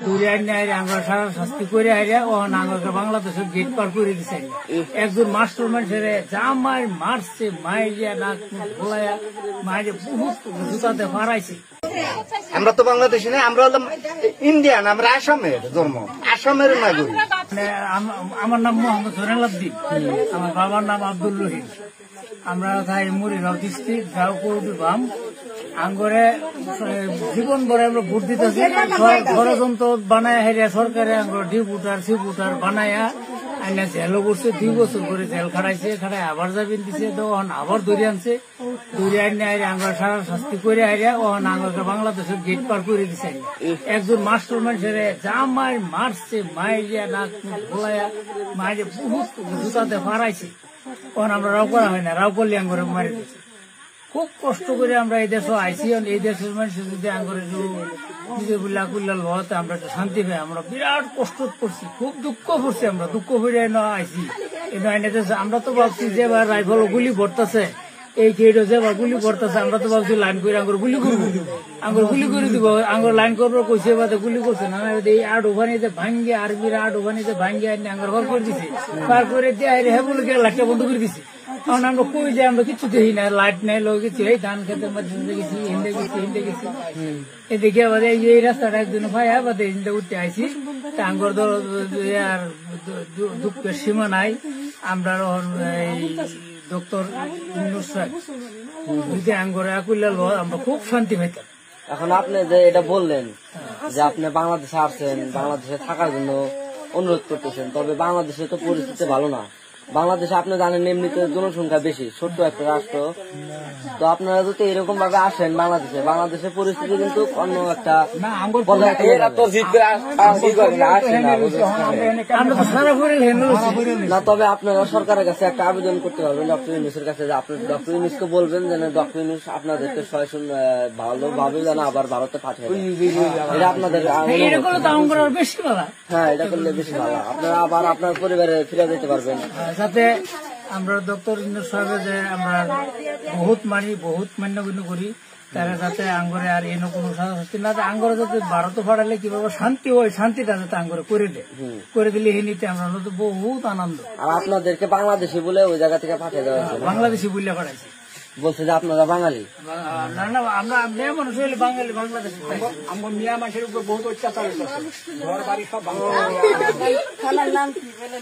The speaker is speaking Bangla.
দূরে আইনে আমরা সারা শাস্তি করে আইরা ও নাঙ্গলকে বাংলাদেশের গেট পার করে দিছে। একজন মাস্টার মানুষের জামাই মারছে, মাইয়া নাক ভোলাইয়া মাইরে বহুত জুতাতে ফারাইছে। আমরা তো বাংলাদেশি না, আমরা হলাম ইন্ডিয়ান, আমরা আসামের জন্ম, আসামের নাগরিক। আমার নাম মোহাম্মদ জোনালউদ্দিন, আমার বাবার নাম আব্দুল রহিম। আমরা তাই মুড়িগাঁও ডিস্ট্রিক্ট গাঁও কৌদি বাম আঙ্গরে জীবন ভরে আমরা ভোট দিতেছি। ষড়যন্ত্র বানায় হেরিয়া সরকারে আঙ্গর ডিপুটার সিপুটার বানায়া আইনা জেলও করছে, 2 বছর করে জেল খাড়াইছে, খাড়াই আবার যাবেন দিছে, তখন আবার ধরে আনছে, ধরে আইনে আঙ্গর সারা শাস্তি করে হারিয়া ওখানে আঙ্গরকে বাংলাদেশের গেট পার করে দিছে। একজন মাস্টার মানুষের জামাই মারছে, মাইয়া নাক ভোলাইয়া মাইরে বহুত জুতাতে ফারাইছে। তখন আমরা রাও করা হয় না, রাও করলে আঙ্গরে মারি দিচ্ছে। খুব কষ্ট করে আমরা এই দেশে আইসি, এই দেশের মানুষ যদি আঙ্গরে নিজে বুল্লা কুল্লা লতে আমরা একটু শান্তি পাই। আমরা বিরাট কষ্ট করছি, খুব দুঃখ করছি, আমরা দুঃখ করে আইসি। আমরা তো ভাবছি যে রাইফল গুলি ভরতেছে, এই কেটে যে গুলি ভরতেছে, আমরা তো ভাবছি লাইন করে আঙ্গুর গুলি করবো, আঙ্গুর গুলি করে দিব, আঙ্গুর লাইন করবো কইছে বাদে গুলি করছে না। এই আট ওখানিতে ভাঙ্গে আরবির আট ওখানিতে ভাঙ্গে আনি আঙ্গুর ঘর করে দিছে, পার করে দিয়ে হ্যাঁ বলে লাইটটা বন্ধ করে দিছে। কারণ আমরা কই যে আমরা কিছু দেখি না, লাইট নাই, লোক গেছি এই ধান খেতে মধ্যে গেছি, হিন্দে গেছি এদিকে আবার এই রাস্তাটা একদিন ভাই বাদে হিন্দে উঠতে আইসি। আঙ্গুর ধর আর দুঃখের সীমা নাই। আমরা এই ডক্টর ইউনূস সাহেব যদি আঙ্গুরে আকুল্লা লো আমরা খুব শান্তি পাইতাম। এখন আপনি যে এটা বললেন যে আপনি বাংলাদেশে আসছেন, বাংলাদেশে থাকার জন্য অনুরোধ করতেছেন, তবে বাংলাদেশে তো পরিস্থিতি ভালো না। বাংলাদেশে আপনি জানেন এমনিতে জনসংখ্যা বেশি, ছোট্ট একটা রাষ্ট্র। তো আপনারা যদি এরকম ভাবে আসেন বাংলাদেশের পরিস্থিতি কিন্তু অন্য একটা না। তবে আপনারা সরকারের কাছে একটা আবেদন করতে পারবেন ডক্টর ইউনূসের কাছে, যে আপনি ডক্টর ইউনূসকে বলবেন যেন ডক্টর ইউনূস আপনাদেরকে ভালোভাবে যেন আবার ভারতে পাঠিয়ে। এটা আপনাদের হ্যাঁ, এটা করলে বেশি ভালো। আপনারা আবার আপনার পরিবারে ফিরে যেতে পারবেন। যাতে আমরা ডক্টর ইউনূস সাহেবের যে আমরা বহুত মানি, বহুত মান্যগণ্য করি, তারা যাতে আঙ্গরে আর এনে কোনো শাস্তি না, আঙ্গরে যাতে ভারত ফাড়ালে কিভাবে শান্তি হয়, শান্তিটা যাতে আঙ্গরে করে দিলে এই নিতে আমরা তো বহুত আনন্দ। আর আপনাদেরকে বাংলাদেশি বলে ওই জায়গা থেকে পাঠিয়ে দেওয়া হয়েছে, বাংলাদেশি বললে পাঠাইছে, বলছে যে আপনারা বাঙালি। না না, আমরা মেয়ে মানুষ হইলে বাঙালি, বাংলাদেশি। আমার মিয়া মানুষের উপর বহুত অত্যাচার হয়েছে, ঘর বাড়ি সব বাংলা।